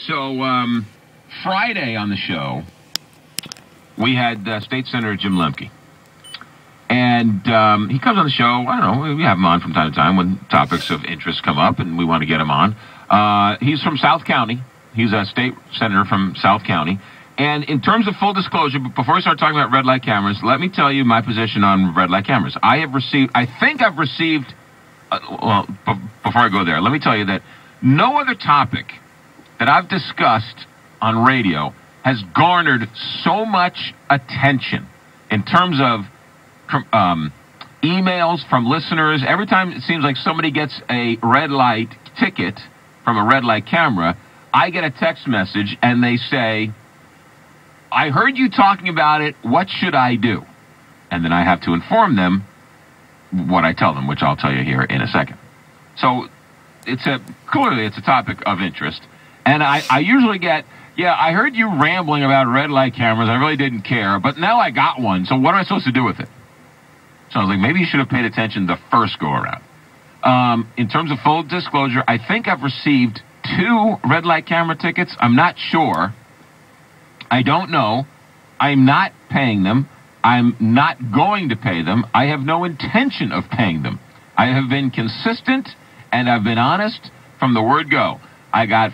So Friday on the show, we had State Senator Jim Lemke. And he comes on the show, I don't know, we have him on from time to time when topics of interest come up and we want to get him on. He's from South County. He's a state senator from South County. And in terms of full disclosure, before we start talking about red light cameras, let me tell you my position on red light cameras. Before I go there, let me tell you that no other topic that I've discussed on radio has garnered so much attention in terms of emails from listeners. Every time it seems like somebody gets a red light ticket from a red light camera, I get a text message and they say, I heard you talking about it, what should I do? And then I have to inform them what I tell them, which I'll tell you here in a second. So clearly it's a topic of interest. And I usually get, I heard you rambling about red light cameras. I really didn't care, but now I got one. So what am I supposed to do with it? So I was like, maybe you should have paid attention the first go around. In terms of full disclosure, I think I've received 2 red light camera tickets. I'm not sure. I don't know. I'm not paying them. I'm not going to pay them. I have no intention of paying them. I have been consistent and I've been honest from the word go.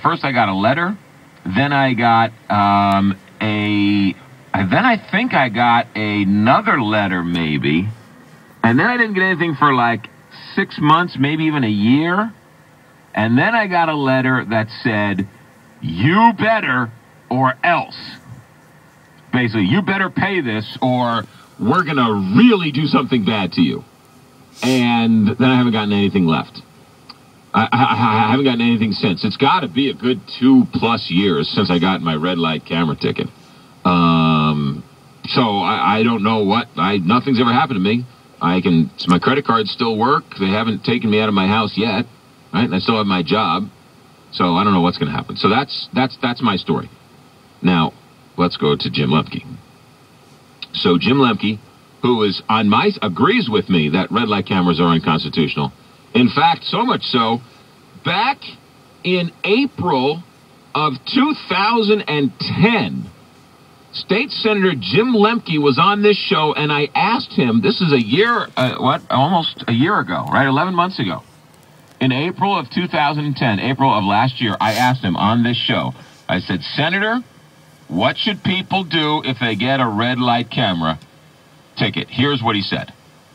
First I got a letter. Then I got then I think I got another letter maybe. And then I didn't get anything for like 6 months, maybe even a year. And then I got a letter that said, you better or else. Basically, you better pay this or we're going to really do something bad to you. And then I haven't gotten anything left. I haven't gotten anything since. It's got to be a good 2+ years since I got my red light camera ticket. So I don't know nothing's ever happened to me. My credit cards still work. They haven't taken me out of my house yet, right? And I still have my job. So I don't know what's going to happen. So that's my story. Now, let's go to Jim Lemke. So Jim Lemke, who is agrees with me that red light cameras are unconstitutional. In fact, so much so, back in April of 2010, State Senator Jim Lemke was on this show, and I asked him, this is almost a year ago, right? 11 months ago. In April of 2010, April of last year, I asked him on this show, I said, Senator, what should people do if they get a red light camera ticket? Here's what he said.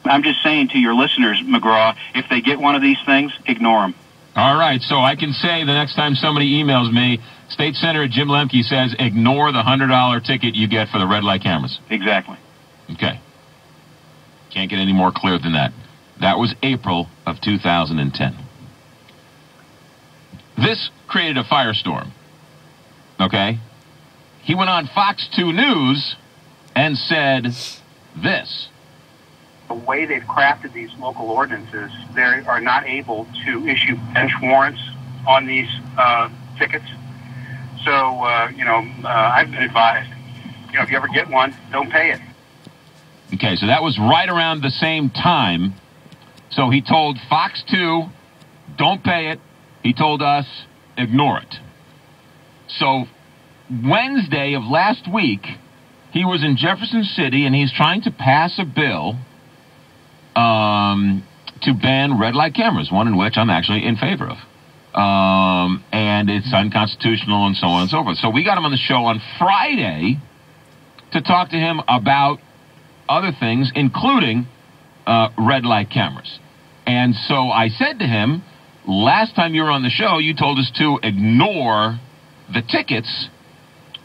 I'm just saying to your listeners, McGraw, if they get one of these things, ignore them. All right, so I can say the next time somebody emails me, State Senator Jim Lemke says, ignore the $100 ticket you get for the red light cameras. Exactly. Okay. Can't get any more clear than that. That was April of 2010. This created a firestorm. Okay? He went on Fox 2 News and said this. The way they've crafted these local ordinances, they are not able to issue bench warrants on these tickets. So, I've been advised, if you ever get one, don't pay it. Okay, so that was right around the same time. So he told Fox 2, don't pay it. He told us, ignore it. So Wednesday of last week, he was in Jefferson City, and he's trying to pass a bill to ban red light cameras, one in which I'm actually in favor of. And it's unconstitutional and so on and so forth. So we got him on the show on Friday to talk to him about other things, including red light cameras. And so I said to him, last time you were on the show, you told us to ignore the tickets.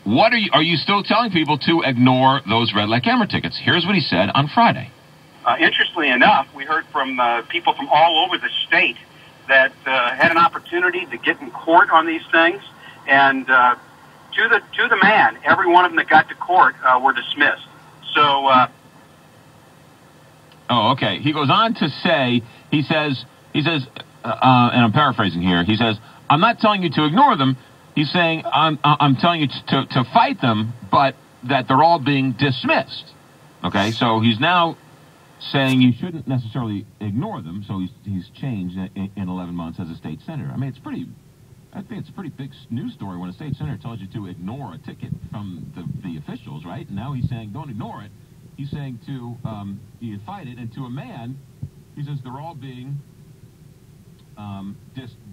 Are you still telling people to ignore those red light camera tickets? Here's what he said on Friday. Interestingly enough, we heard from people from all over the state that had an opportunity to get in court on these things, and to the man, every one of them that got to court were dismissed. So. Oh, okay. He goes on to say, he says, and I'm paraphrasing here. He says, I'm not telling you to ignore them. He's saying, I'm telling you to fight them, but that they're all being dismissed. Okay, so he's now saying you shouldn't necessarily ignore them, so he's changed in 11 months as a state senator. I mean, it's pretty I think it's a pretty big news story when a state senator tells you to ignore a ticket from the officials, right? And now he's saying, don't ignore it. He's saying to you fight it, and to a man, he says they're all being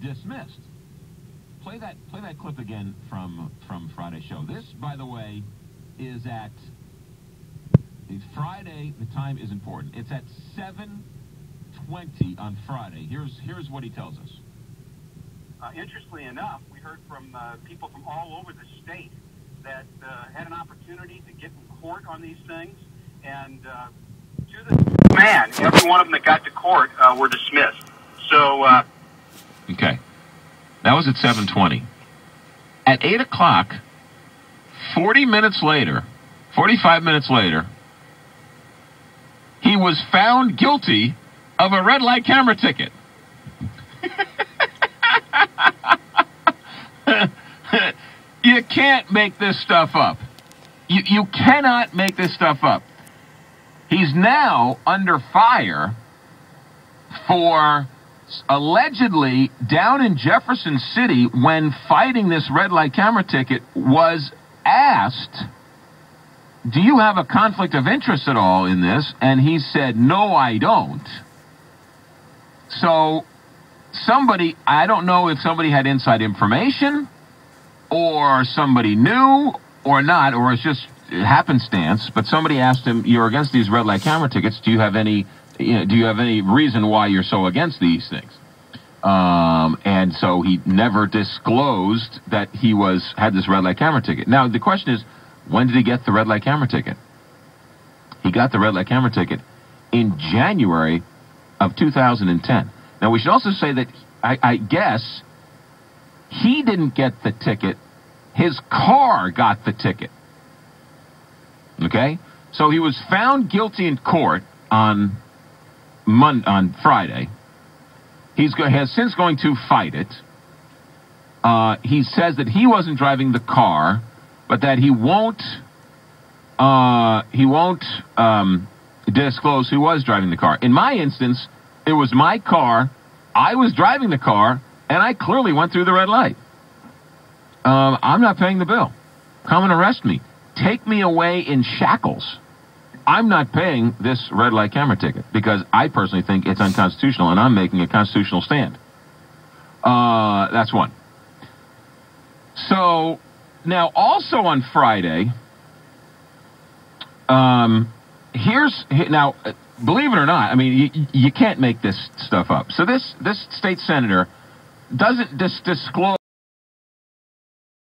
dismissed. Play that clip again from Friday's show. This, by the way, is at Friday. The time is important. It's at 7:20 on Friday. Here's what he tells us. Interestingly enough, we heard from people from all over the state that had an opportunity to get in court on these things, and to the man, every one of them that got to court were dismissed. So, okay, that was at 7:20. At 8 o'clock, 45 minutes later, he was found guilty of a red light camera ticket. You can't make this stuff up. You cannot make this stuff up. He's now under fire for allegedly down in Jefferson City, when fighting this red light camera ticket, was asked, do you have a conflict of interest at all in this? And he said, no, I don't. So somebody, I don't know if somebody had inside information, or somebody knew or not, or it's just happenstance, but somebody asked him, you're against these red light camera tickets, do you have any reason why you're so against these things? And so he never disclosed that he had this red light camera ticket. Now the question is, when did he get the red light camera ticket? He got the red light camera ticket in January of 2010. Now we should also say that I guess he didn't get the ticket. His car got the ticket. Okay? So he was found guilty in court on Friday. Has since going to fight it. He says that he wasn't driving the car, but that he won't disclose who was driving the car. In my instance, it was my car. I was driving the car, and I clearly went through the red light. I'm not paying the bill. Come and arrest me. Take me away in shackles. I'm not paying this red light camera ticket because I personally think it's unconstitutional, and I'm making a constitutional stand. That's one. So now also on Friday, believe it or not, I mean, you can't make this stuff up. So this state senator doesn't disclose